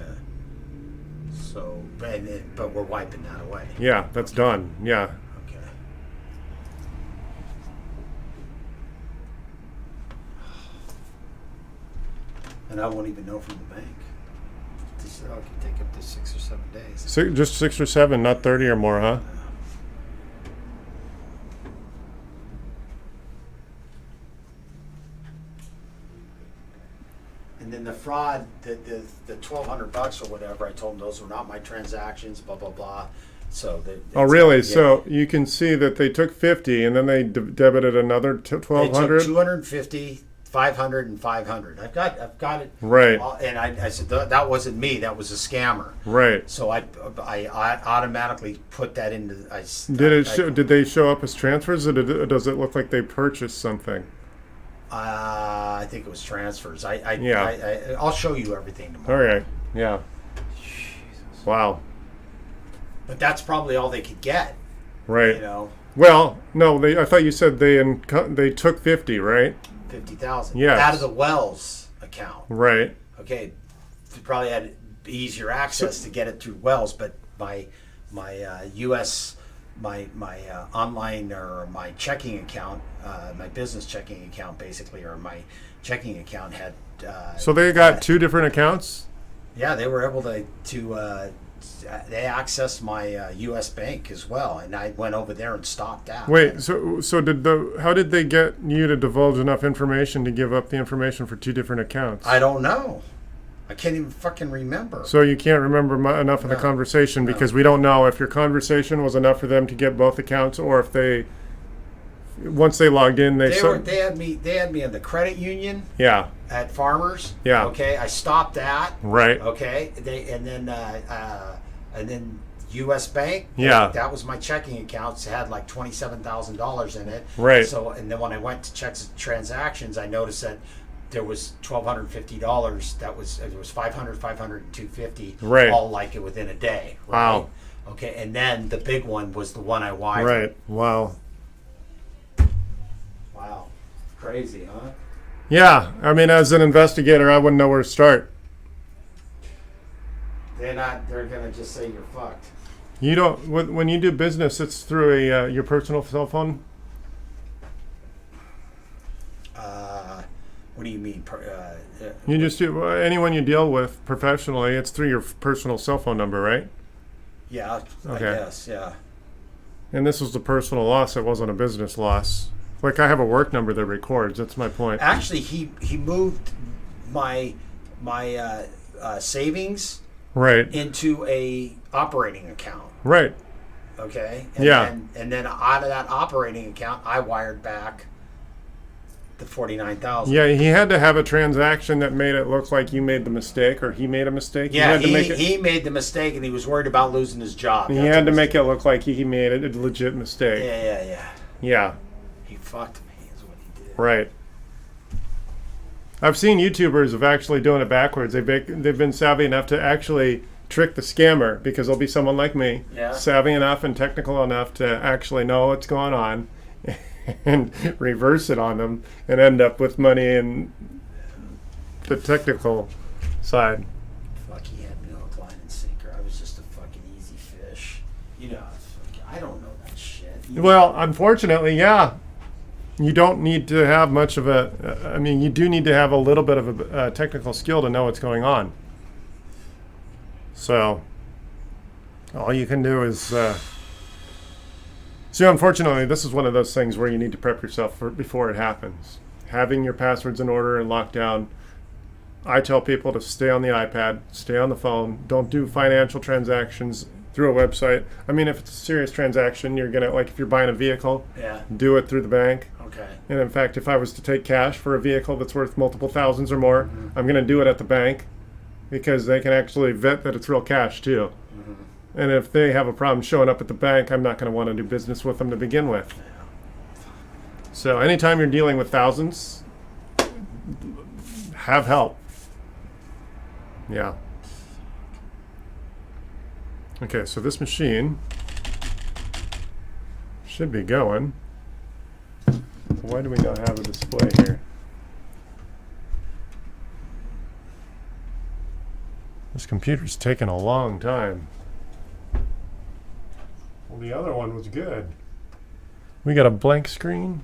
So, but we're wiping that away. Yeah, that's done. Yeah. Okay. And I won't even know from the bank. This could take up to 6 or 7 days. Just 6 or 7, not 30 or more, huh? And then the fraud, the $1,200 or whatever, I told them those were not my transactions, blah blah blah. So Oh, really? So you can see that they took 50 and then they debited another 1,200. They took 250, 500, and 500. I've got it. Right. And I said that wasn't me. That was a scammer. Right. So I automatically put that into. Did they show up as transfers, or does it look like they purchased something? I think it was transfers. Yeah. I'll show you everything tomorrow. All right. Yeah. Jesus. Wow. But that's probably all they could get. Right. You know. Well, no. I thought you said they took 50, right? 50,000. Yes. Out of the Wells account. Right. Okay. You probably had easier access to get it through Wells, but my U.S. my online or my checking account, my business checking account basically, or my checking account had. So they got two different accounts? Yeah, they were able to they accessed my U.S. bank as well, and I went over there and stopped that. Wait, how did they get you to divulge enough information to give up the information for two different accounts? I don't know. I can't even fucking remember. So you can't remember enough of the conversation because we don't know if your conversation was enough for them to get both accounts, or if they, once they logged in, they had me in the credit union. Yeah. At Farmers. Yeah. Okay, I stopped that. Right. Okay, and then U.S. Bank. Yeah. That was my checking account. It had like $27,000 in it. Right. So, and then when I went to check transactions, I noticed that there was $1,250. There was 500, 500, and 250. Right. All like it within a day. Right? Wow. Okay, and then the big one was the one I wired. Right. Wow. Wow. Crazy, huh? Yeah. I mean, as an investigator, I wouldn't know where to start. They're gonna just say you're fucked. You don't. When you do business, it's through your personal cell phone. What do you mean? You just do anyone you deal with professionally. It's through your personal cell phone number, right? Yeah. Okay. I guess. Yeah. And this was a personal loss. It wasn't a business loss. Like I have a work number that records. That's my point. Actually, he moved my savings Right. into a operating account. Right. Okay. Yeah. And then out of that operating account, I wired back the 49,000. Yeah, he had to have a transaction that made it look like you made the mistake, or he made a mistake. Yeah, he made the mistake, and he was worried about losing his job. He had to make it look like he made a legit mistake. Yeah. Yeah. He fucked me, is what he did. Right. I've seen YouTubers of actually doing it backwards. They've been savvy enough to actually trick the scammer, because there'll be someone like me, savvy enough and technical enough to actually know what's going on and reverse it on them and end up with money in the technical side. Fuck, he had me hook, line, and sinker. I was just a fucking easy fish. You know, I don't know that shit. Well, unfortunately, yeah. You don't need to have much of a... I mean, you do need to have a little bit of a technical skill to know what's going on. So, all you can do is... See, unfortunately, this is one of those things where you need to prep yourself before it happens. Having your passwords in order and locked down. I tell people to stay on the iPad, stay on the phone. Don't do financial transactions through a website. I mean, if it's a serious transaction, you're going to, like if you're buying a vehicle, do it through the bank. Okay. And in fact, if I was to take cash for a vehicle that's worth multiple thousands or more, I'm going to do it at the bank, because they can actually vet that it's real cash too. And if they have a problem showing up at the bank, I'm not going to want to do business with them to begin with. So anytime you're dealing with thousands, have help. Yeah. Okay, so this machine should be going. Why do we not have a display here? This computer's taking a long time. Well, the other one was good. We got a blank screen.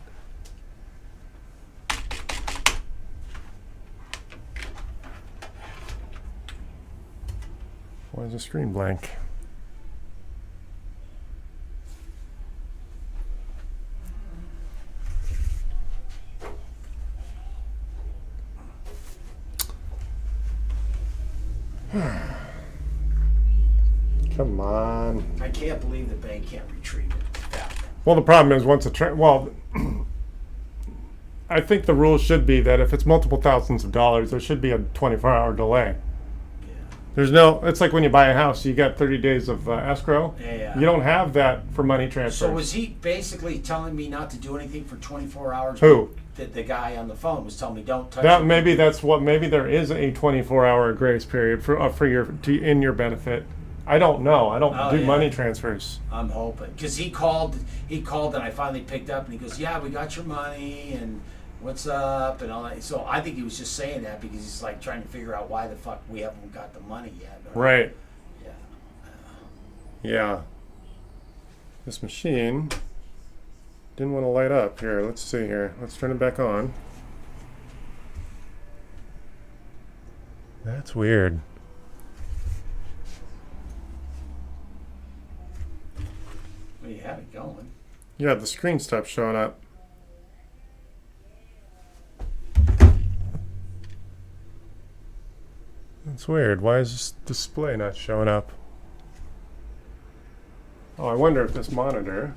Why is the screen blank? Come on. I can't believe the bank can't retrieve it. Well, the problem is once I think the rule should be that if it's multiple thousands of dollars, there should be a 24-hour delay. Yeah. There's no. It's like when you buy a house, you got 30 days of escrow. Yeah. You don't have that for money transfers. So was he basically telling me not to do anything for 24 hours? Who? The guy on the phone was telling me don't touch that. it. Maybe that's what. Maybe there is a 24-hour grace period for in your benefit. I don't know. I don't do money transfers. I'm hoping, because he called and I finally picked up and he goes, "Yeah, we got your money and what's up and all that." So I think he was just saying that because he's like trying to figure out why the fuck we haven't got the money yet. Right. Yeah. Yeah. This machine didn't want to light up. Here, let's see here. Let's turn it back on. That's weird. Well, you have it going. Yeah, the screen stopped showing up. That's weird. Why is this display not showing up? Oh, I wonder if this monitor.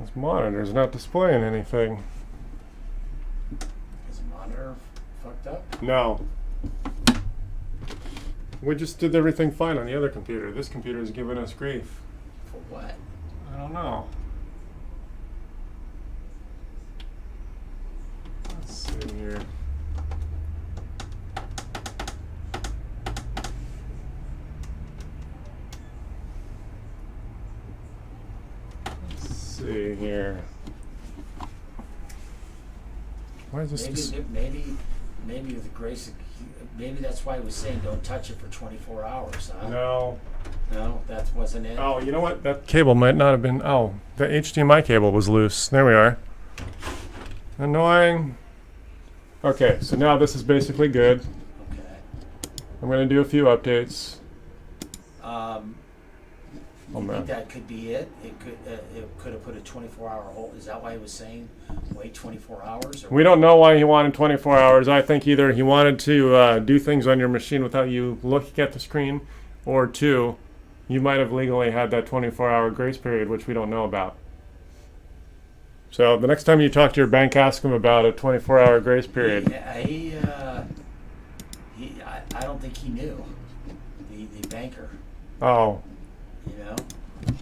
This monitor's not displaying anything. Is the monitor fucked up? No. We just did everything fine on the other computer. This computer is giving us grief. For what? I don't know. Let's see here. Let's see here. Why is this? Maybe with the grace of, maybe that's why he was saying don't touch it for 24 hours, huh? No. No, that wasn't it. Oh, you know what? That cable might not have been. Oh, the HDMI cable was loose. There we are. Annoying. Okay, so now this is basically good. Okay. I'm going to do a few updates. You man. think that could be it? It could have put a 24-hour hold. Is that why he was saying wait 24 hours? Or We don't know why he wanted 24 hours. I think either he wanted to do things on your machine without you looking at the screen, or two, you might have legally had that 24-hour grace period, which we don't know about. So the next time you talk to your bank, ask them about a 24-hour grace period. I don't think he knew, the banker, Oh. you know?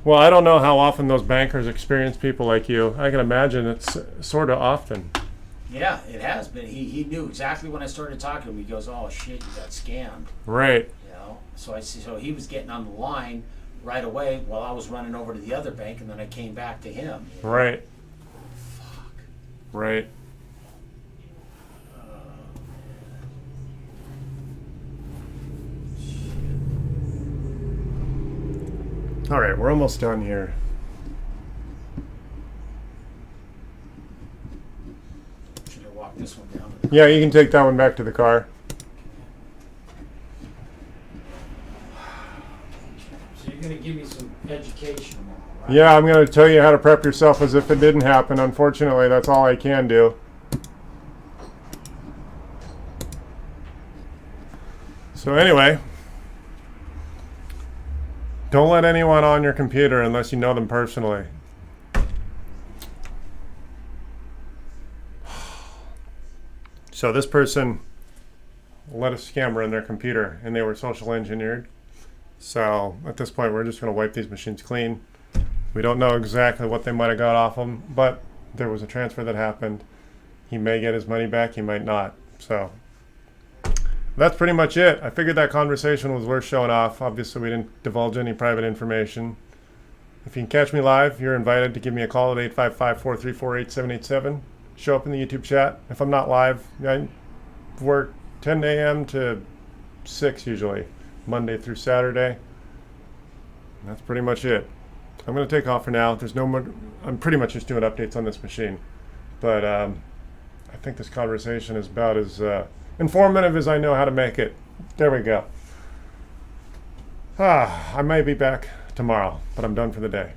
Well, I don't know how often those bankers experience people like you. I can imagine it's sort of often. Yeah, it has been. He knew exactly when I started talking to him. He goes, "Oh shit, you got scammed." Right. You know. So he was getting on the line right away while I was running over to the other bank, and then I came back to him. You know? Right. Fuck. Right. All right, we're almost done here. Should I walk this one down? Yeah, you can take that one back to the car. So you're gonna give me some education, right? Yeah, I'm going to tell you how to prep yourself as if it didn't happen. Unfortunately, that's all I can do. So anyway, don't let anyone on your computer unless you know them personally. So this person let a scammer in their computer, and they were social engineered. So at this point, we're just going to wipe these machines clean. We don't know exactly what they might have got off them, but there was a transfer that happened. He may get his money back, he might not. So that's pretty much it. I figured that conversation was worth showing off. Obviously, we didn't divulge any private information. If you can catch me live, you're invited to give me a call at 855-434-8787. Show up in the YouTube chat. If I'm not live, I work 10 a.m. to 6 usually, Monday through Saturday. And that's pretty much it. I'm going to take off for now. There's no more. I'm pretty much just doing updates on this machine. But I think this conversation is about as informative as I know how to make it. There we go. I may be back tomorrow, but I'm done for the day.